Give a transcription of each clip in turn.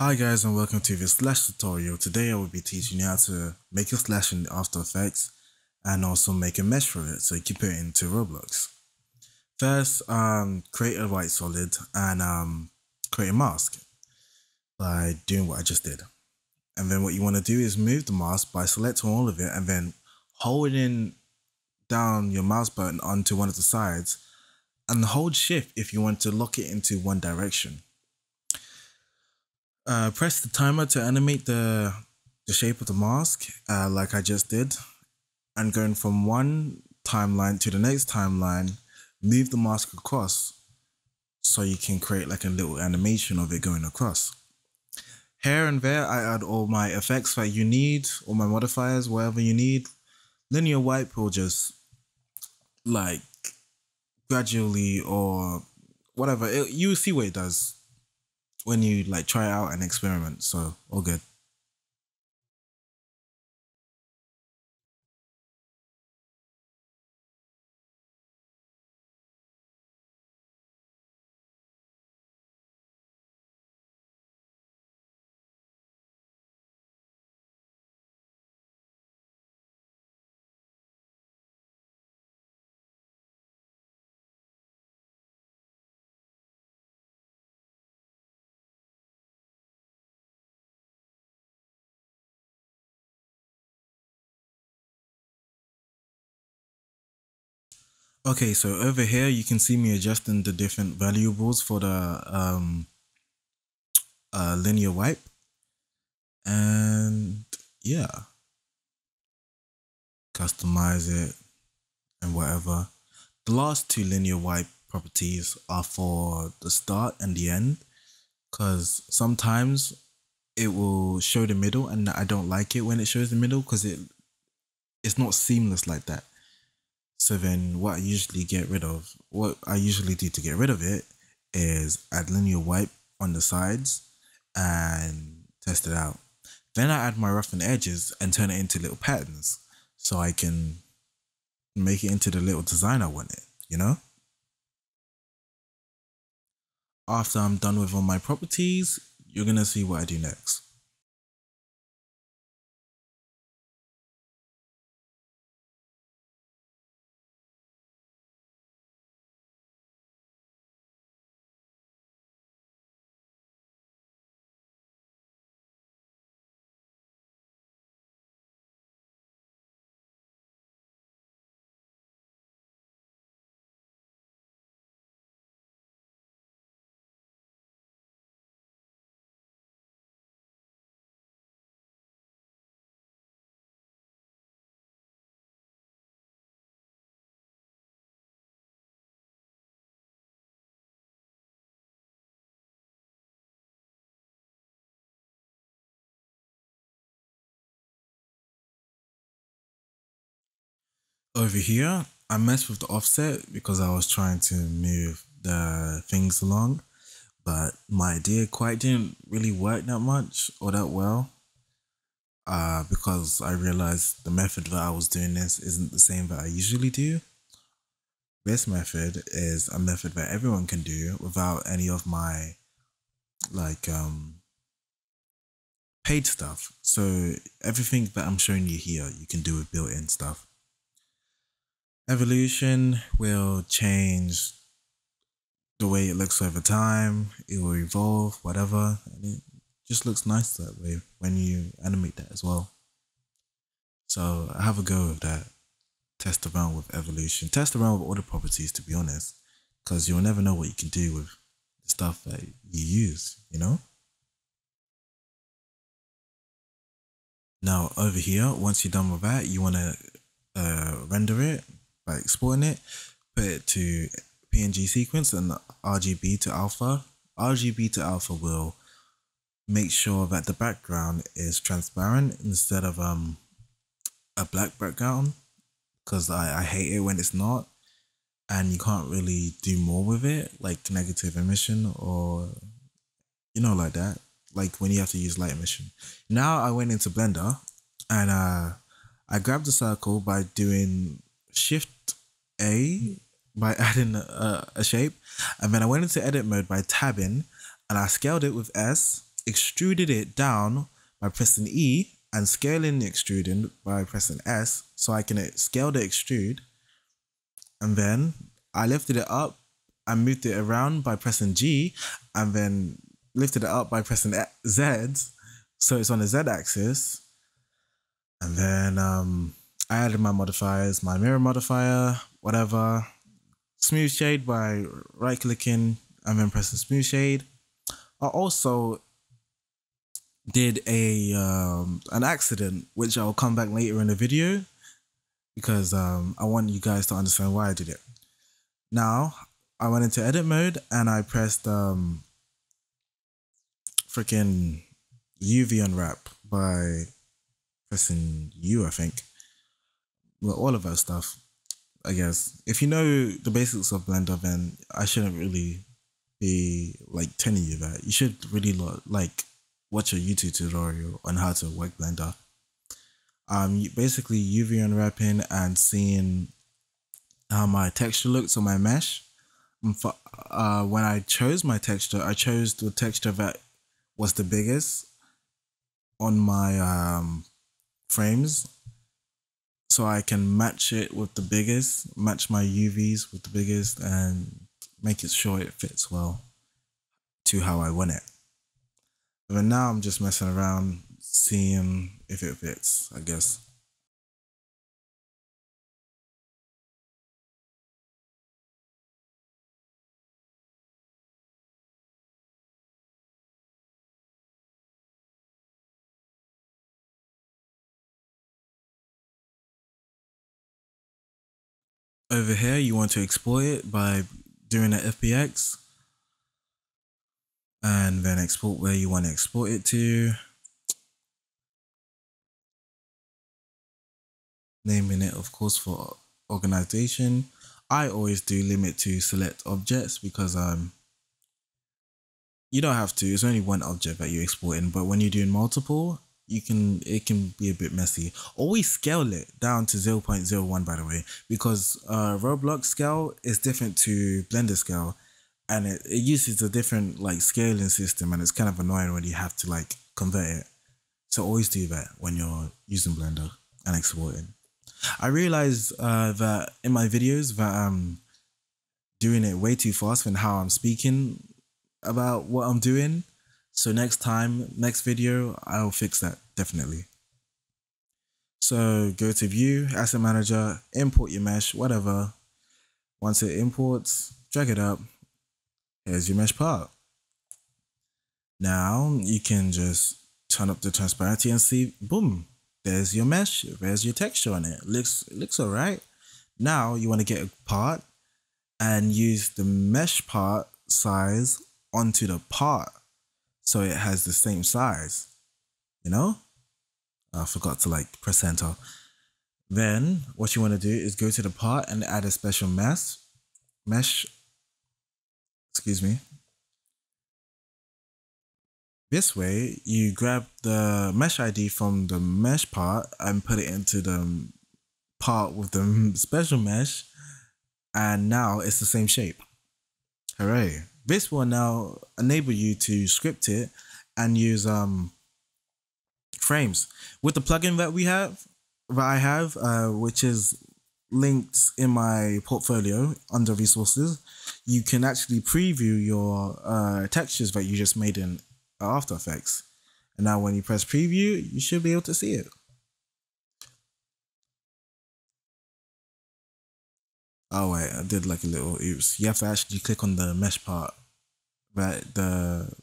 Hi guys and welcome to this slash tutorial. Today I will be teaching you how to make a slash in After Effects and also make a mesh for it so you can put it into Roblox. First, create a white solid and create a mask by doing what I just did. And then what you want to do is move the mask by selecting all of it and then holding down your mouse button onto one of the sides and hold shift if you want to lock it into one direction. Press the timer to animate the shape of the mask, like I just did, and going from one timeline to the next timeline, move the mask across so you can create like a little animation of it going across. Here and there, I add all my effects that you need, all my modifiers, whatever you need. Linear wipe will just like gradually or whatever, you see what it does when you like try it out and experiment, so all good. Okay, so over here you can see me adjusting the different variables for the linear wipe, and yeah, customize it and whatever. The last two linear wipe properties are for the start and the end, because sometimes it will show the middle and I don't like it when it shows the middle because it's not seamless like that. So then what I usually do to get rid of it is add linear wipe on the sides and test it out. Then I add my roughen edges and turn it into little patterns so I can make it into the little design I want it, you know? After I'm done with all my properties, you're gonna see what I do next. Over here, I messed with the offset because I was trying to move the things along, but my idea quite didn't really work that much or that well. Because I realized the method that I was doing this isn't the same that I usually do. This method is a method that everyone can do without any of my like paid stuff. So everything that I'm showing you here, you can do with built-in stuff. Evolution will change the way it looks over time. It will evolve, whatever, and it just looks nice that way when you animate that as well. So have a go with that. Test around with evolution. Test around with all the properties, to be honest, because you'll never know what you can do with the stuff that you use, you know? Now over here, once you're done with that, you want to render it by exporting it, put it to PNG sequence and RGB to alpha. RGB to alpha will make sure that the background is transparent instead of a black background, because I hate it when it's not and you can't really do more with it, like negative emission or like that, like when you have to use light emission. Now I went into Blender and I grabbed the circle by doing Shift A by adding a shape, and then I went into edit mode by tabbing and I scaled it with S, extruded it down by pressing E and scaling the extruding by pressing S, so I can scale the extrude. And then I lifted it up and moved it around by pressing G, and then lifted it up by pressing Z, so it's on the Z axis. And then I added my modifiers, my mirror modifier, whatever. Smooth shade by right clicking and then pressing smooth shade. I also did an accident, which I'll come back later in the video, because I want you guys to understand why I did it. Now I went into edit mode and I pressed freaking UV unwrap by pressing U, I think. Well, all of that stuff, I guess. If you know the basics of Blender, then I shouldn't really be like telling you that. You should really like watch a YouTube tutorial on how to work Blender. Basically UV unwrapping and seeing how my texture looks on my mesh. When I chose my texture, I chose the texture that was the biggest on my frames, so I can match it with the biggest, match my UVs with the biggest, and make it sure it fits well to how I want it. But now I'm just messing around, seeing if it fits, I guess. Over here, you want to export it by doing an FBX, and then export where you want to export it to. Naming it, of course, for organization. I always do limit to select objects because you don't have to. It's only one object that you're exporting, but when you're doing multiple, it can be a bit messy. Always scale it down to 0.01, by the way, because Roblox scale is different to Blender scale, and it uses a different like scaling system, and it's kind of annoying when you have to like convert it. So always do that when you're using Blender and exporting. I realized that in my videos that I'm doing it way too fast than how I'm speaking about what I'm doing. So next video, I'll fix that, definitely. So go to view, asset manager, import your mesh, whatever. Once it imports, drag it up. Here's your mesh part. Now you can just turn up the transparency and see, boom, there's your mesh, there's your texture on it. Looks all right. Now you want to get a part and use the mesh part size onto the part, so it has the same size, you know? I forgot to like press enter. Then what you want to do is go to the part and add a special mesh, excuse me. This way you grab the mesh ID from the mesh part and put it into the part with the special mesh, and now it's the same shape. Hooray. This will now enable you to script it and use frames. With the plugin that I have, which is linked in my portfolio under resources, you can actually preview your textures that you just made in After Effects. And now when you press preview, you should be able to see it. Oh wait, I did like a little oops. You have to actually click on the mesh part, right? The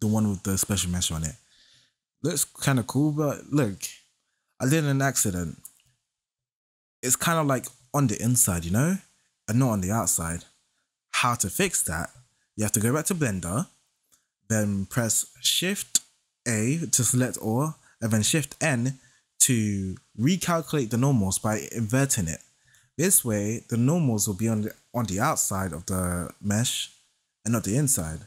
one with the special mesh on it. Looks kind of cool, but look, I did an accident. It's kind of like on the inside, you know, and not on the outside. How to fix that? You have to go back to Blender, then press Shift A to select all, and then Shift N to recalculate the normals by inverting it. This way, the normals will be on the outside of the mesh and not the inside.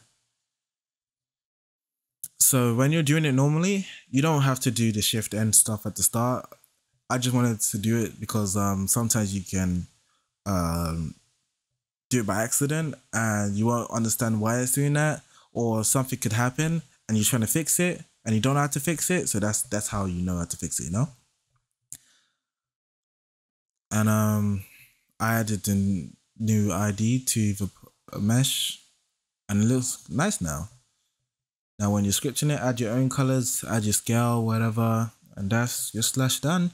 So when you're doing it normally, you don't have to do the Shift N stuff at the start. I just wanted to do it because sometimes you can do it by accident and you won't understand why it's doing that, or something could happen and you're trying to fix it and you don't know how to fix it, so that's how you know how to fix it, you know. And I added the new ID to the mesh, and it looks nice now. Now when you're scripting it, add your own colors, add your scale, whatever, and that's your slash done.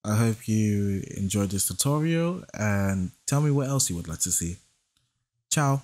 I hope you enjoyed this tutorial, and tell me what else you would like to see. Ciao.